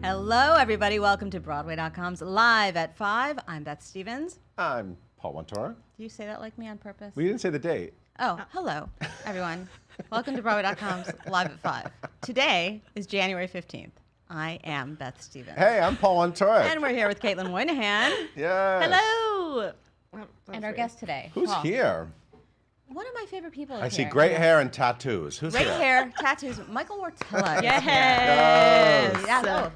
Hello, everybody. Welcome to Broadway.com's Live at 5. I'm Beth Stevens. I'm Paul Wartella. Do you say that like me on purpose? We didn't say the date. Oh, hello, everyone. Welcome to Broadway.com's Live at 5. Today is January 15th. I am Beth Stevens. Hey, I'm Paul Wartella. And we're here with Caitlin Moynihan. Yes. Hello. And our guest today. Who's Paul. here? One of my favorite people is I see here. great hair and tattoos. Who's Great here? hair, tattoos. Michael Wartella. is Yes. here. Yeah, no,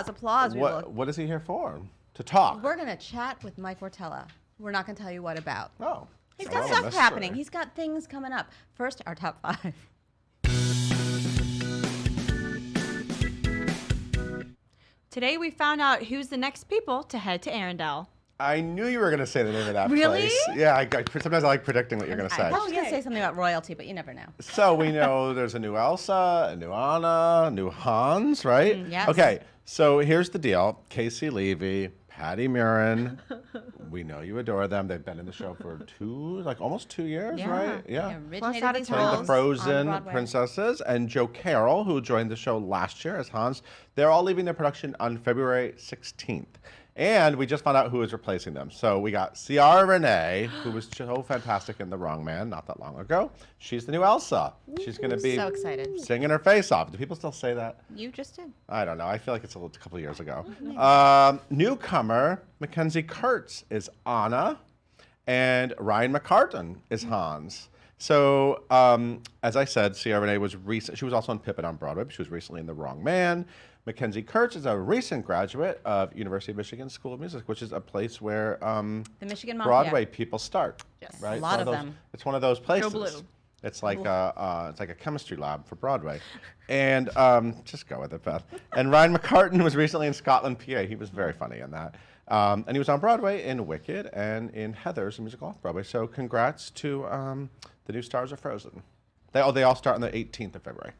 applause. What is he here for? To talk. We're going to chat with Mike Wartella. We're not going to tell you what about. Oh. He's Oh, got stuff mystery. happening. He's got things coming up. First, our top 5. Today we found out who's the next people to head to Arendelle. I knew you were going to say the name of that Really? place. Yeah, sometimes I like predicting what you're going to I say. thought you were going to say something about royalty, but you never know. So we know there's a new Elsa, a new Anna, a new Hans, right? Yes. Okay, so here's the deal. Casey Levy, Patty Murin, we know you adore them. They've been in the show for almost 2 years, right? Yeah. They Plus originated out of these town. Playing the roles on Frozen Broadway. princesses, and Joe Carroll, who joined the show last year as Hans. They're all leaving their production on February 16th. And we just found out who is replacing them. So we got Ciara Renee, who was so fantastic in The Wrong Man not that long ago. She's the new Elsa. She's going to be So excited. singing her face off. Do people still say that? You just did. I don't know. I feel like it's a couple of years ago. Newcomer Mackenzie Kurtz is Anna, and Ryan McCartan is Hans. So, as I said, Ciara Renee was recent. She was also on Pippin on Broadway, but she was recently in The Wrong Man. Mackenzie Kurtz is a recent graduate of University of Michigan School of Music, which is a place where The Michigan Mafia. Broadway people start. Yes. Right? A lot It's one of those- them. It's one of those places. Blue. It's like a chemistry lab for Broadway, and just go with it, Beth. And Ryan McCartan was recently in Scotland, PA. He was very funny in that, and he was on Broadway in Wicked and in Heathers, a musical off Broadway. So congrats to the new stars of Frozen. They all start on the 18th of February.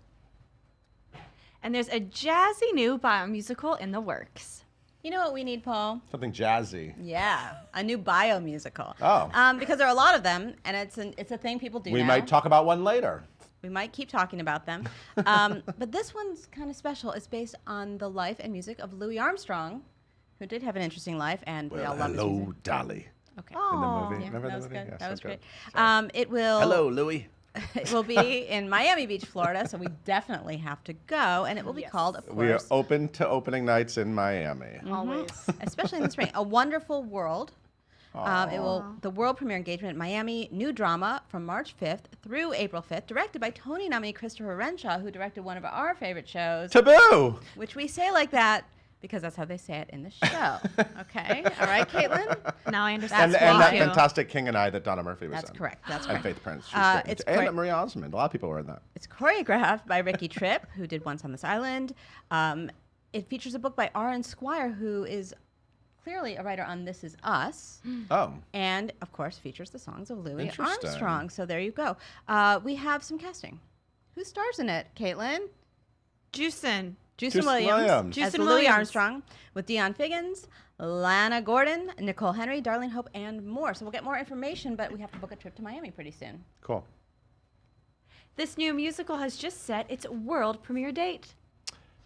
And there's a jazzy new bio musical in the works. You know what we need, Paul? Something jazzy. Yeah, a new bio musical. Oh. Because there are a lot of them, and it's a thing people do We now. might talk about one later. We might keep talking about them. But this one's kind of special. It's based on the life and music of Louis Armstrong, who did have an interesting life, and we all love his hello, music. Dolly. Okay. In the movie. Yeah, Remember that was the movie? good. Yeah, That so was good. great. Sorry. It will. Hello, Louis. It will be in Miami Beach, Florida, so we definitely have to go, and it will be called, of We are course, open to opening nights in Miami. Always. especially in the spring, A Wonderful World. The world premiere engagement in Miami, new drama from March 5th through April 5th, directed by Tony nominee Christopher Renshaw, who directed one of our favorite shows, Taboo. which we say like that because that's how they say it in the show. Okay, all right, Caitlin. Now I understand. That's And why. that fantastic King and I that Donna Murphy was That's in. correct. That's And correct. Faith Prince. She's great. it's And great. Marie Osmond. A lot of people were in that. It's choreographed by Ricky Tripp, who did Once on This Island. It features a book by R.N. Squire, who is clearly a writer on This Is Us. Oh. And, of course, features the songs of Louis Interesting. Armstrong. So there you go. We have some casting. Who stars in it, Caitlin? Juicin. Juicin Williams. Williams as Juicin Louis Williams. Armstrong, with Dion Figgins, Lana Gordon, Nicole Henry, Darlene Hope, and more. So we'll get more information, but we have to book a trip to Miami pretty soon. Cool. This new musical has just set its world premiere date.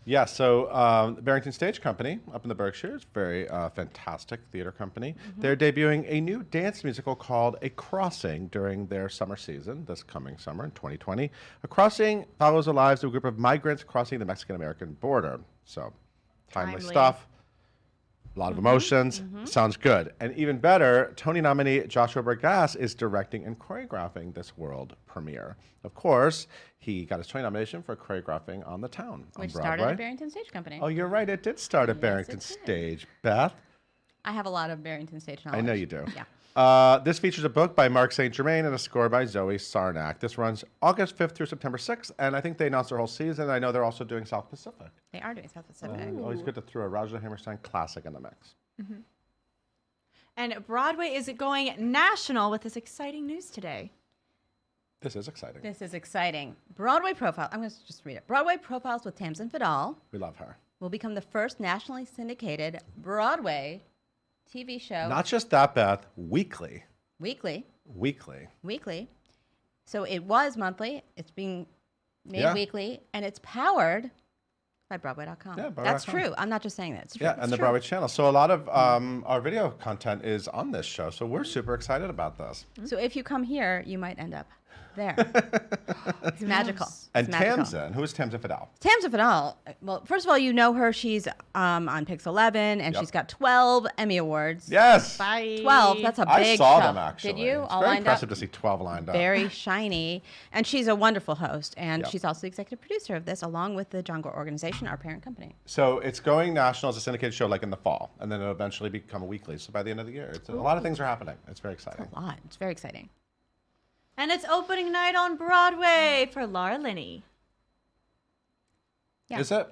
Yeah, so the Barrington Stage Company up in the Berkshires, very fantastic theater company. They're debuting a new dance musical called A Crossing during their summer season, this coming summer in 2020. A Crossing follows the lives of a group of migrants crossing the Mexican-American border. So, timely Timely. stuff. A lot of emotions. Sounds good. And even better, Tony nominee Joshua Bergasse is directing and choreographing this world premiere. Of course, he got his Tony nomination for choreographing on The Town on Which Broadway. started at Barrington Stage Company. Oh, you're right. It did start at Barrington it did. Stage. Beth, I have a lot of Barrington Stage knowledge. I know you do. Yeah. This features a book by Mark St. Germain and a score by Zoe Sarnak. This runs August 5th through September 6th, and I think they announced their whole season. I know they're also doing South Pacific. They are doing South Pacific. Always good to throw a Roger Hammerstein classic in the mix. And Broadway is going national with this exciting news today. This is exciting. This is exciting. Broadway Profile. I'm going to just read it. Broadway Profiles with Tamsin Fadal We love her. will become the first nationally syndicated Broadway TV show. Not just that, Beth. Weekly. Weekly. Weekly. So it was monthly. It's being made Yeah. weekly, and it's powered By Broadway.com. Yeah, That's Broadway.com. true. I'm not just saying that. It's true. Yeah, It's and the true. Broadway channel. So a lot of our video content is on this show. So we're super excited about this. So if you come here, you might end up there. It's magical. And It's magical. Tamsin, who is Tamsin Fidel? Tamsin Fidel. Well, first of all, you know her. She's on Pix 11, and Yep. she's got 12 Emmy Awards. Yes. Bye. 12. That's a I big saw show. them actually. Did you? It's All very lined up. impressive to see 12 lined up. Very shiny. And she's a wonderful host. And Yep. she's also the executive producer of this, along with the John Gore Organization, our parent company. So it's going national as a syndicated show like in the fall, and then it'll eventually become a weekly. So by the end of the year, a lot of things are happening. It's very exciting. A lot. It's very exciting. And it's opening night on Broadway for Laura Linney. Yeah. Is it?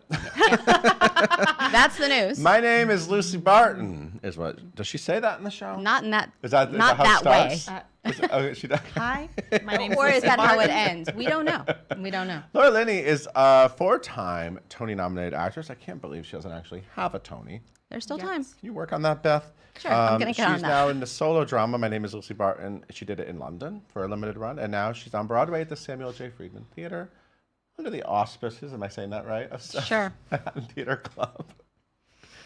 That's the news. My name is Lucy Barton. Is what? Does she say that in the show? Not in that. Is that not how that it way. starts? Oh, she does. Hi, my name's Or is Lucy that how it Barton. ends? We don't know. We don't know. Laura Linney is a 4-time Tony-nominated actress. I can't believe she doesn't actually have a Tony. There's still Yes. time. Can you work on that, Beth? Sure, I'm gonna get on She's that. now in the solo drama. My name is Lucy Barton. She did it in London for a limited run, and now she's on Broadway at the Samuel J. Friedman Theater under the auspices, am I saying that right? Of Sure. Manhattan Theater Club.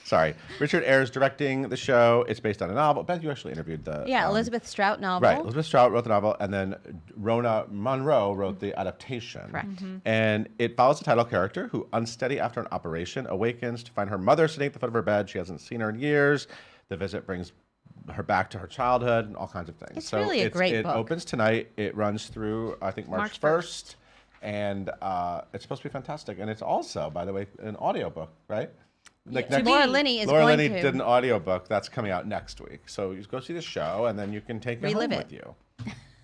Sorry. Richard Ayres directing the show. It's based on a novel. Beth, you actually interviewed the... Yeah, Elizabeth Strout novel. Right. Elizabeth Strout wrote the novel, and then Rona Munro wrote the adaptation. Correct. And it follows the title character who, unsteady after an operation, awakens to find her mother sitting at the foot of her bed. She hasn't seen her in years. The visit brings her back to her childhood and all kinds of things. It's really a great it book. It opens tonight. It runs through, I think, March 1st. And it's supposed to be fantastic. And it's also, by the way, an audiobook, right? Like So Laura Linney is Laura going Linney to did an audiobook that's coming out next week. So you go see the show, and then you can take it home Relive it. with you.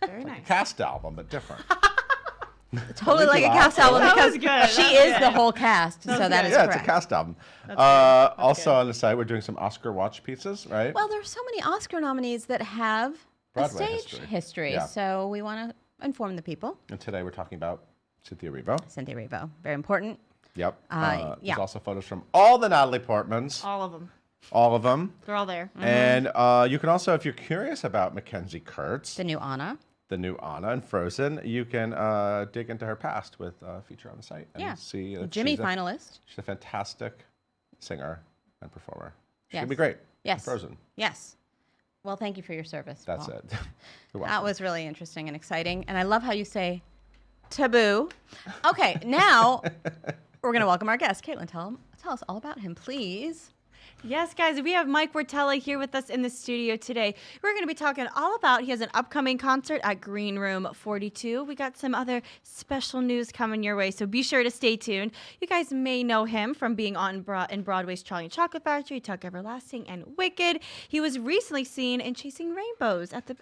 Very nice. Cast album, but different. Totally like a cast album That because was good. she That was is the good. whole cast. So that is Yeah, correct. it's a cast album. That's Also on the site, we're doing some Oscar watch pieces, right? Well, there's so many Oscar nominees that have Broadway a stage history. Yeah. So we want to inform the people. And today we're talking about Cynthia Erivo. Cynthia Erivo, very important. Yep. Yeah. There's also photos from all the Natalie Portmans, All of them. all of them. They're all there. And you can also, if you're curious about Mackenzie Kurtz, The new Anna. the new Anna in Frozen, you can dig into her past with a feature on the site and Yeah. see that Jimmy she's finalist. she's a fantastic singer and performer. She's Yes. gonna be great. in Yes. Frozen. Yes. Well, thank you for your service. That's Paul. it. You're That welcome. was really interesting and exciting. And I love how you say taboo. Okay, now we're going to welcome our guest. Caitlin, tell us all about him, please. Yes, guys, we have Mike Wartella here with us in the studio today. We're going to be talking all about, he has an upcoming concert at Green Room 42. We got some other special news coming your way, so be sure to stay tuned. You guys may know him from being on in Broadway's Charlie and Chocolate Factory, Tuck Everlasting, and Wicked. He was recently seen in Chasing Rainbows at the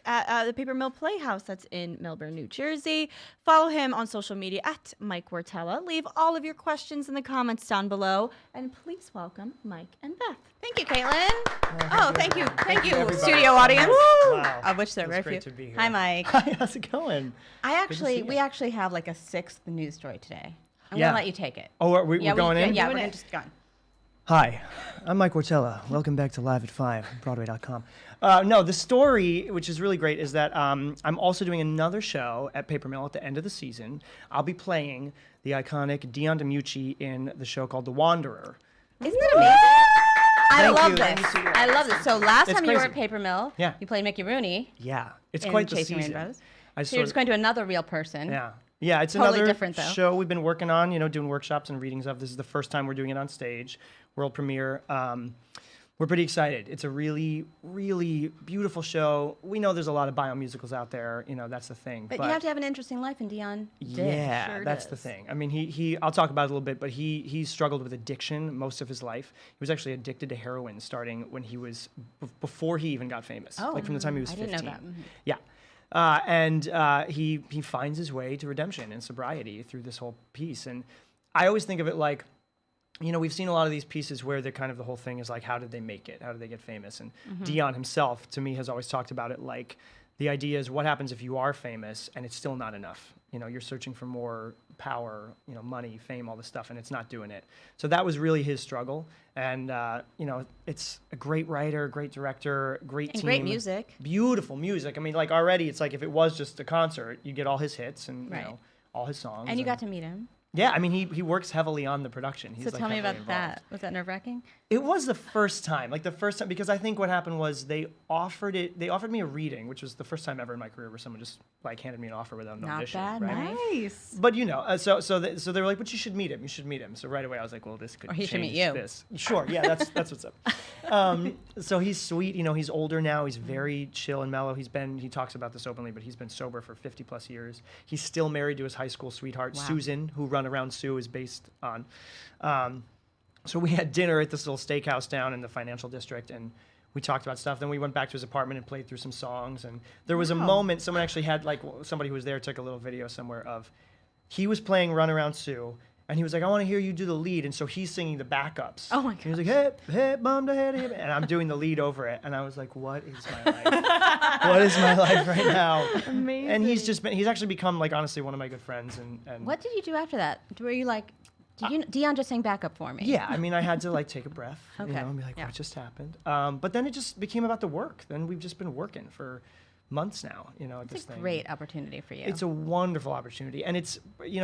Paper Mill Playhouse that's in Melbourne, New Jersey. Follow him on social media at Mike Wartella. Leave all of your questions in the comments down below, and please welcome Mike and Beth. Thank you, Caitlin. Oh, thank you. Thank you, everybody. studio audience. Wow. Of which there are It's very great few. to be here. Hi, Mike. Hi, how's it going? We actually have like a 6th news story today. I'm Yeah. going to let you take it. Oh, we're going in? Yeah, Doing we're it. just going. Hi, I'm Mike Wartella. Welcome back to Live at 5, Broadway.com. No, the story, which is really great, is that I'm also doing another show at Paper Mill at the end of the season. I'll be playing the iconic Dion DiMucci in the show called The Wanderer. Isn't that amazing? I Thank love you. this. Thank you, studio I love this. So last It's time you were crazy. at Paper Mill, Yeah. you played Mickey Rooney Yeah, it's in quite the Chasing season. Rainbows. I So you're just going to another real person. Yeah, it's Totally another different, though. show we've been working on, doing workshops and readings of. This is the first time we're doing it on stage, world premiere. We're pretty excited. It's a really, really beautiful show. We know there's a lot of biomusicals out there, that's the thing. But you have to have an interesting life, and Dion did. Yeah, Sure that's the does. thing. I mean, he I'll talk about it a little bit, but he struggled with addiction most of his life. He was actually addicted to heroin starting when he was, before he even got famous, Oh, like from the time he was I 15. didn't know that. Mhm. Yeah. He finds his way to redemption and sobriety through this whole piece. And I always think of it like, we've seen a lot of these pieces where they're kind of the whole thing is like, how did they make it? How did they get famous? And Dion himself, to me, has always talked about it like, the idea is what happens if you are famous and it's still not enough? You're searching for more power, money, fame, all this stuff, and it's not doing it. So that was really his struggle. And, it's a great writer, great director, great And team. great music. Beautiful music. I mean, like already it's like if it was just a concert, you get all his hits and, Right. all his songs. And you got to meet him. Yeah, I mean, he works heavily on the production. He's So like tell me heavily about involved. that. Was that nerve-wracking? It was the first time, because I think what happened was they offered me a reading, which was the first time ever in my career where someone just like handed me an offer without an Not audition. bad, right? Nice. But so they were like, but you should meet him. You should meet him. So right away I was like, well, this could Or he should meet change you. this. Sure, yeah, that's what's up. So he's sweet. He's older now. He's very chill and mellow. He talks about this openly, but he's been sober for 50 plus years. He's still married to his high school sweetheart, Wow. Susan, who Run Around Sue is based on. So we had dinner at this little steakhouse down in the financial district, and we talked about stuff. Then we went back to his apartment and played through some songs. And there was a moment, someone actually had, somebody who was there took a little video somewhere of, he was playing Run Around Sue, and he was like, I want to hear you do the lead. And so he's singing the backups. Oh my And he was like, hip, hip, bum, da, hip, hip. And I'm doing the lead over it. And I was like, what is my life? What is my life right now? Amazing. And he's actually become, honestly, one of my good friends. And What did you do after that? Were you like, Dion just sang backup for me? yeah, I mean, I had to take a breath, Okay. and be like, Yeah. what just happened? But then it just became about the work. Then we've just been working for months now, at this It's a thing. great opportunity for you. It's a wonderful opportunity, and it's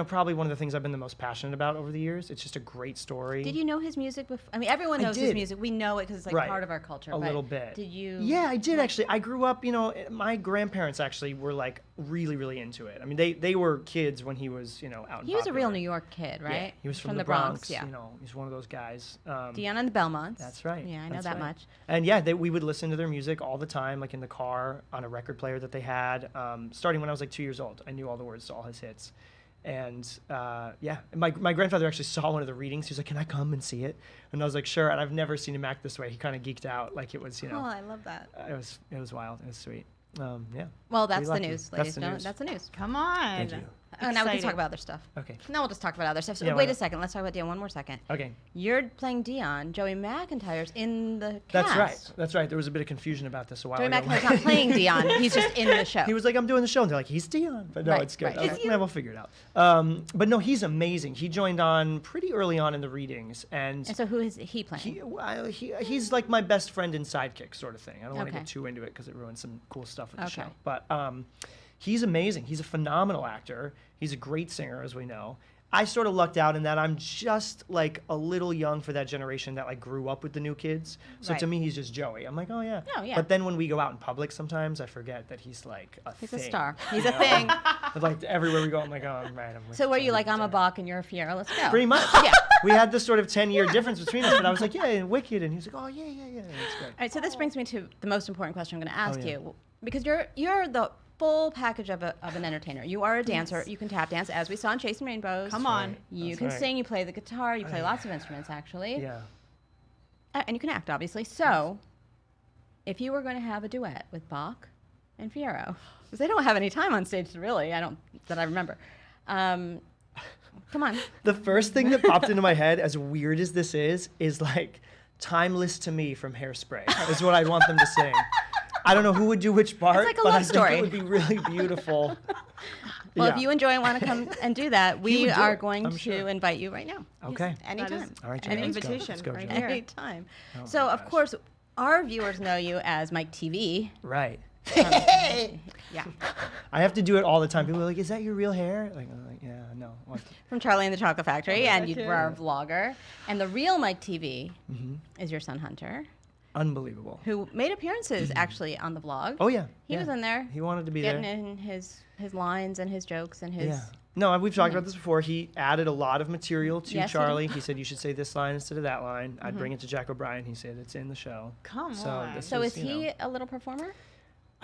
probably one of the things I've been the most passionate about over the years. It's just a great story. Did you know his music before? I mean, everyone I knows his did. music. We know it because it's Right. part of our culture. A but little bit. Did you? Yeah, I did actually. I grew up, my grandparents actually were really, really into it. I mean, they were kids when he was, out. He was a real New York kid, Yeah, right? he was from the Bronx. Yeah, Yeah. he's one of those guys. Dion and the Belmonts. That's right. Yeah, I know That's that right. much. And yeah, we would listen to their music all the time, in the car on a record player that they had. Starting when I was 2 years old, I knew all the words to all his hits. And yeah, my grandfather actually saw one of the readings. He was like, "Can I come and see it?" And I was like, "Sure." And I've never seen him act this way. He kind of geeked out, like it was, Oh, I love that. it was wild. It was sweet. Yeah. Well, that's Pretty the lucky. news, That's ladies the and gentlemen. news. That's the news. Come on. Thank you. Oh, now we can Exciting. talk about other stuff. Okay. Now we'll just talk about other stuff. So Yeah, why wait a not? second. Let's talk about Dion one more second. Okay. You're playing Dion. Joey McIntyre's in the cast. That's right. That's right. There was a bit of confusion about this a while Joey ago. McIntyre's not playing Dion. He's just in the show. He was like, "I'm doing the show," and they're like, "He's Dion," but no, Right, it's good. right. I was like, "Yeah, we'll figure it out." But no, he's amazing. He joined on pretty early on in the readings, and And so who is he playing? he's like my best friend and sidekick sort of thing. I don't want to Okay. get too into it because it ruins some cool stuff with the Okay. show. But he's amazing. He's a phenomenal actor. He's a great singer, as we know. I sort of lucked out in that I'm just a little young for that generation that grew up with the new kids. So to Right. me, he's just Joey. I'm like, oh yeah. Oh, yeah. But then when we go out in public, sometimes I forget that he's a He's thing. a star. He's a thing. Everywhere we go, I'm like, oh, I'm right. I'm with So were you Joey. like, I'm a Bach and you're a Fiero? Let's go. Pretty much. Yeah. We had this sort of 10-year difference between us, but I was like, yeah, and Wicked, and he was like, oh yeah. That's great. All right, so this brings me to the most important question I'm going to ask yeah. you, because you're the full package of an entertainer. You are a dancer. You can tap dance, as we saw in Chasing Rainbows. Come on. You That's can right. sing. You play the guitar. You play lots of instruments, actually. Yeah. And you can act, obviously. So, if you were going to have a duet with Bach and Fiero, because they don't have any time on stage, really. That I remember. Come on. The first thing that popped into my head, as weird as this is "Timeless to Me" from Hairspray. Is what I'd want them to sing. I don't know who would do which part, like a but love I story. think it would be really beautiful. Well, Yeah. if you enjoy and want to come and do that, we would do are it, going I'm to sure. invite you right now. Okay. Anytime. All right, an Jenny, let's go. invitation Let's go, right Jenny. here. Anytime. Oh So, my of gosh. course, our viewers know you as Mike TV. Right. Yeah. I have to do it all the time. People are like, "Is that your real hair?" I'm like, yeah, no. What? From Charlie and the Chocolate Factory, and you you. were a vlogger. And the real Mike TV Mm-hmm. is your son Hunter, Unbelievable. who made appearances actually on the vlog. Oh yeah. He yeah. was in there, He wanted to be getting there. in his lines and his jokes and his. Yeah. No, we've talked about this before. He added a lot of material to Yes, he Charlie. He said, you should say this line instead of that line. I'd bring it to Jack O'Brien. He said, it's in the show. Come So on. this So was, is he a little performer?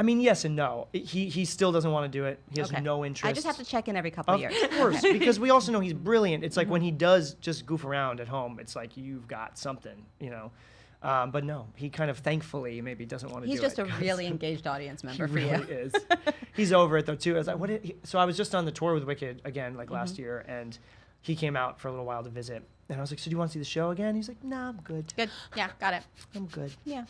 I mean, yes and no. He still doesn't want to do it. He has Okay. no interest. I just have to check in every couple of Of years. course, because we also know he's brilliant. It's like when he does just goof around at home, it's like you've got something, But no, he kind of thankfully maybe doesn't want to He's do it. just a really engaged audience He member for really you. is. He's over it though too. I was like, so I was just on the tour with Wicked again, last year, and he came out for a little while to visit. And I was like, so do you want to see the show again? He's like, nah, I'm good. Good. Yeah, got it. I'm good. Yeah.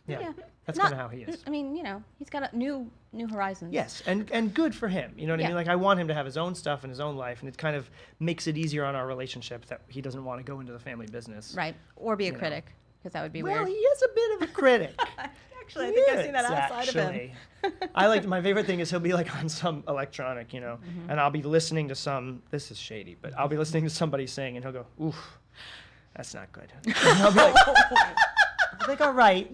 Yeah. Yeah. That's Not- kind of how he is. I mean, he's got a new horizons. Yes, and good for him. You know what I Yeah. mean? Like, I want him to have his own stuff in his own life, and it kind of makes it easier on our relationship that he doesn't want to go into the family business. Right. Or be a know. critic, because that would be Well, weird. he is a bit of a critic. Actually, I think I've seen that outside of him. I like my favorite thing is he'll be like on some electronic, and I'll be listening to some. This is shady, but I'll be listening to somebody sing, and he'll go, "Oof, that's not good." And I'll be like, "All right,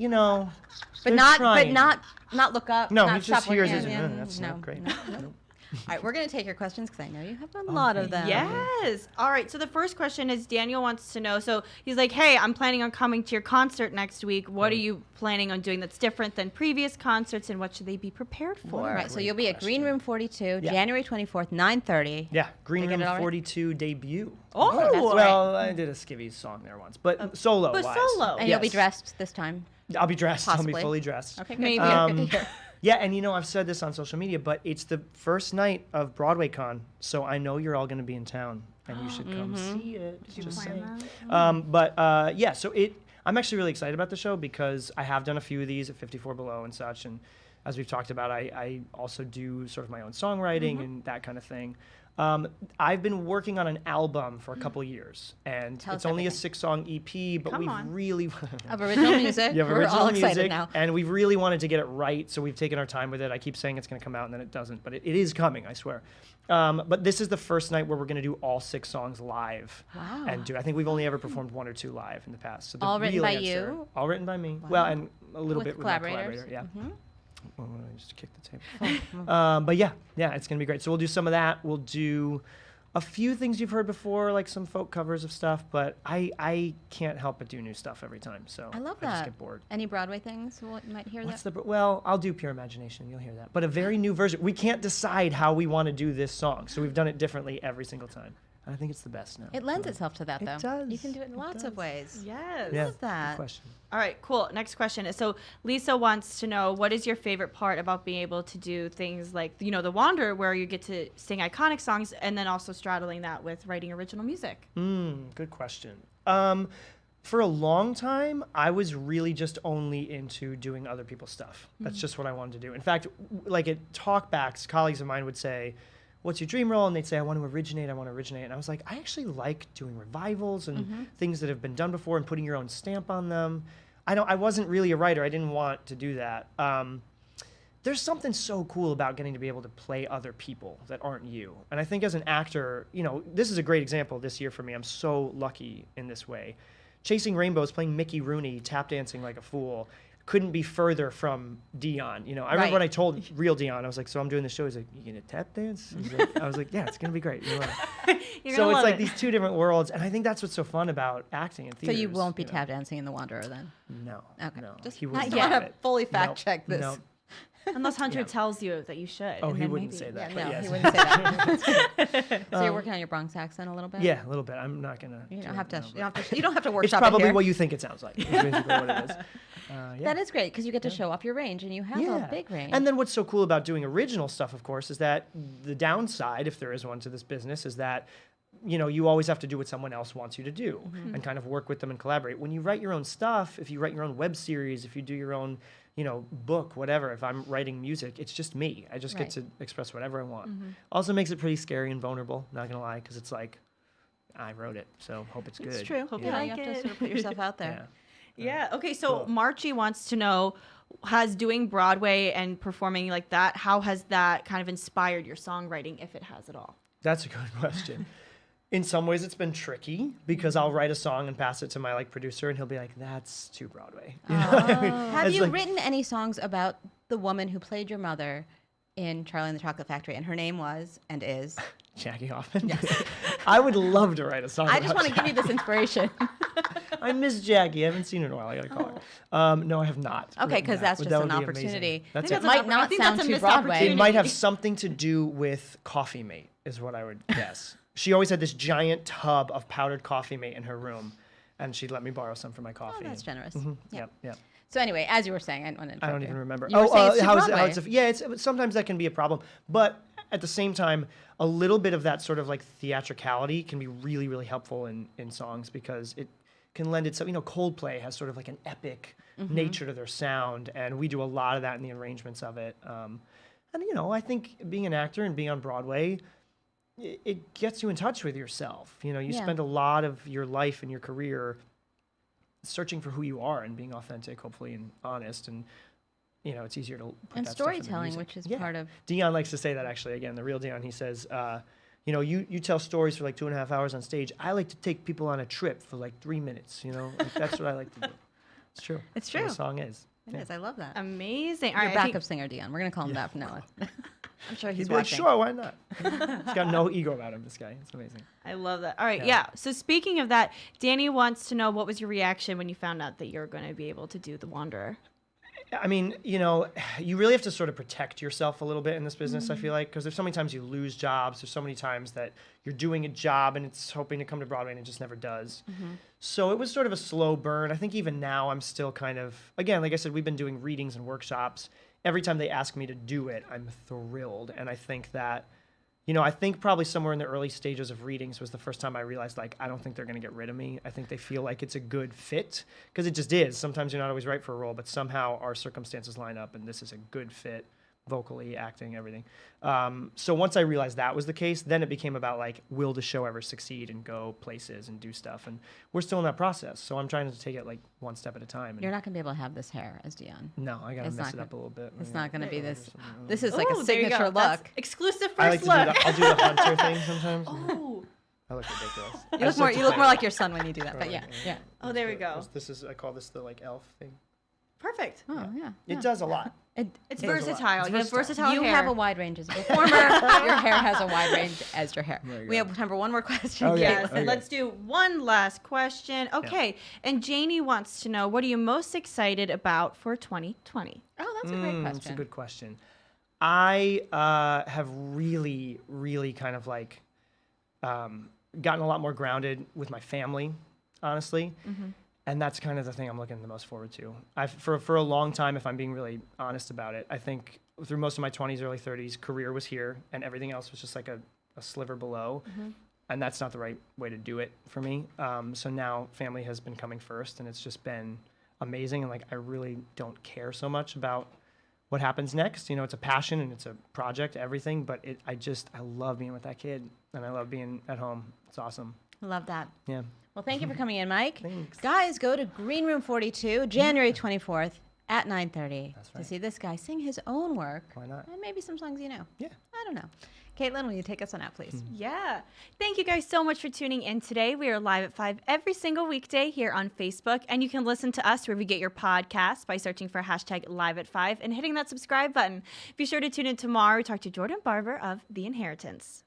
But not look up. No, not he just stop hears looking it. at you. That's not great. Nope. All right, we're going to take your questions because I know you have a lot of them. Yes. All right. So the first question is Daniel wants to know. So he's like, hey, I'm planning on coming to your concert next week. What are you planning on doing that's different than previous concerts, and what should they be prepared for? All right, so you'll be at Green Room 42, January 24th, 9:30. Yeah, Green Did I get Room it all right? 42 debut. Oh, that's Well, I did a Skivvy song there once, but solo. but solo. And you'll be dressed this time. I'll be dressed. I'll Possibly. be fully dressed. Okay, good. Maybe. Good to hear. Yeah, and I've said this on social media, but it's the first night of Broadway Con, so I know you're all going to be in town, and you should come see it. Just saying. So I'm actually really excited about the show because I have done a few of these at 54 Below and such, and as we've talked about, I also do sort of my own songwriting and that kind of thing. I've been working on an album for a couple years, and Tell it's us only a everything. 6-song EP, but Come we've on. really Of original music. you have We're original all excited music, now. and we've really wanted to get it right, so we've taken our time with it. I keep saying it's going to come out, and then it doesn't, but it is coming, I swear. But this is the first night where we're going to do all 6 songs live. Wow. And I think we've only ever performed 1 or 2 live in the past. So the All written real by answer- you? All written by me. Well, and a little With bit with my collaborators? collaborator. Yeah. Oh, I just kicked the table. But yeah, it's going to be great. So we'll do some of that. We'll do a few things you've heard before, like some folk covers of stuff, but I can't help but do new stuff every time. So I love I just that. get bored. Any Broadway things? You might hear What's that. well, I'll do Pure Imagination. You'll hear that. But a very new version. We can't decide how we want to do this song, so we've done it differently every single time. And I think it's the best now. It lends itself to that, It though. does. You can do it in It lots of does. ways. Yes. Yeah, love that. Good question. All right, cool. Next question is, so Lisa wants to know, what is your favorite part about being able to do things like, The Wanderer, where you get to sing iconic songs, and then also straddling that with writing original music? Good question. For a long time, I was really just only into doing other people's stuff. That's just what I wanted to do. In fact, like at talkbacks, colleagues of mine would say, what's your dream role? And they'd say, I want to originate. And I was like, I actually like doing revivals and things that have been done before and putting your own stamp on them. I wasn't really a writer. I didn't want to do that. There's something so cool about getting to be able to play other people that aren't you. And I think as an actor, this is a great example this year for me. I'm so lucky in this way. Chasing Rainbows, playing Mickey Rooney, tap dancing like a fool, couldn't be further from Dion. I remember when I told real Dion, I was like, so I'm doing this show. He's like, you gonna tap dance? I was like, yeah, it's gonna be great. You're So gonna it's love like it. these two different worlds, and I think that's what's so fun about acting and So theater. you won't be tap dancing in The Wanderer then? No. Okay. No. Just he I wouldn't want have to it. fully fact Nope. check this. Nope. Unless Hunter tells you that you should. Oh, and he then wouldn't maybe. say that. Yeah, but no, yes. he wouldn't say that. So you're working on your Bronx accent a little bit? Yeah, a little bit. I'm not gonna. You do don't it have to. now, You but- don't have to It's workshop it probably here. what you think it sounds like. Is basically what it is. Yeah. That is great because you get to show off your range, and you have a big range. And then what's so cool about doing original stuff, of course, is that the downside, if there is one to this business, is that you always have to do what someone else wants you to do and kind of work with them and collaborate. When you write your own stuff, if you write your own web series, if you do your own book, whatever, if I'm writing music, it's just me. I just get to express whatever I want. Also makes it pretty scary and vulnerable, not gonna lie, because it's like, I wrote it, so hope it's good. It's true. Hope you yeah, like you have it. to sort of put yourself out Yeah. there. Yeah. Okay. So Cool. Marchie wants to know, has doing Broadway and performing like that, how has that kind of inspired your songwriting, if it has at all? That's a good question. In some ways, it's been tricky because I'll write a song and pass it to my producer, and he'll be like, "That's too Broadway." You know what I mean? Have It's you like- written any songs about the woman who played your mother in Charlie and the Chocolate Factory, and her name was and is? Jackie Hoffman? Yes. I would love to write a song I just about want to give you this inspiration. I miss Jackie. I haven't seen her in a while. I got to call her. No, I have not. Okay, written because that, that's but just that an would be amazing. opportunity. That's I it. think It might I not think sound that's a too missed Broadway. opportunity. It might have something to do with Coffee Mate, is what I would guess. She always had this giant tub of powdered Coffee Mate in her room, and she'd let me borrow some for my Oh, coffee. that's generous. Yep, yep. So anyway, as you were saying, I I don't even remember. You were saying it's too how is Broadway. it's sometimes that can be a problem, but at the same time, a little bit of that sort of like theatricality can be really, really helpful in songs because it can lend itself. Coldplay has sort of like an epic nature to their sound, and we do a lot of that in the arrangements of it. And I think being an actor and being on Broadway, it gets you in touch with yourself. You Yeah. spend a lot of your life and your career searching for who you are and being authentic, hopefully, and honest. And it's easier to put And that stuff into storytelling, music. which is Yeah. part of. Dion likes to say that actually. Again, the real Dion, he says, you tell stories for like 2.5 hours on stage. I like to take people on a trip for like 3 minutes. Like, that's what I like to do. It's true. It's That's what true. a song is. It is. I love that. Amazing. Your All right, backup singer, Dion. We're gonna call him that from now on. I'm sure he's He'd be like, watching. sure, why not? He's got no ego about him, this guy. It's amazing. I love that. All right, Yeah. yeah. So speaking of that, Danny wants to know, what was your reaction when you found out that you're going to be able to do The Wanderer? I mean, you really have to sort of protect yourself a little bit in this business, I feel like, because there's so many times you lose jobs. There's so many times that you're doing a job and it's hoping to come to Broadway and it just never does. So it was sort of a slow burn. I think even now I'm still kind of, again, like I said, we've been doing readings and workshops. Every time they ask me to do it, I'm thrilled. And I think that, I think probably somewhere in the early stages of readings was the first time I realized, like, I don't think they're going to get rid of me. I think they feel like it's a good fit, because it just is. Sometimes you're not always right for a role, but somehow our circumstances line up and this is a good fit, vocally, acting, everything. So once I realized that was the case, then it became about, like, will the show ever succeed and go places and do stuff? And we're still in that process. So I'm trying to take it, like, one step at a time. And You're not gonna be able to have this hair as Dion. no, I got to It's mess not it up a little bit. It's not gonna be this. Something. This is like a Ooh, there you go. signature That's look. exclusive I like first to look. I'll do the hunter thing sometimes. Ooh. I look ridiculous. You look more like your son when you do that. But yeah. Oh, there we go. This is, I call this the, like, elf thing. Perfect. Oh yeah. It does a lot. It's It does a lot. versatile. It's You have versatile You hair. have a wide range as a performer. Your hair has a wide range as your hair. There you We go. have time for one more question. Okay. Yes, Okay. and let's do one last question. Okay, and Janie wants to know, what are you most excited about for 2020? Oh, that's a great question. That's a good question. I have really, really kind of like gotten a lot more grounded with my family, honestly. And that's kind of the thing I'm looking the most forward to. For a long time, if I'm being really honest about it, I think through most of my 20s, early 30s, career was here and everything else was just like a sliver below. And that's not the right way to do it for me. So now family has been coming first and it's just been amazing. And like, I really don't care so much about what happens next. It's a passion and it's a project, everything, but I love being with that kid and I love being at home. It's awesome. Love that. Yeah. Well, thank you for coming in, Mike. Thanks. Guys, go to Green Room 42, January 24th at 9:30 That's to right. see this guy sing his own work. Why not? And maybe some songs you know. Yeah. I don't know. Caitlin, will you take us on out, please? Yeah. Thank you guys so much for tuning in today. We are live at 5 every single weekday here on Facebook, and you can listen to us wherever you get your podcasts by searching for #live@5 and hitting that subscribe button. Be sure to tune in tomorrow. We talk to Jordan Barber of The Inheritance.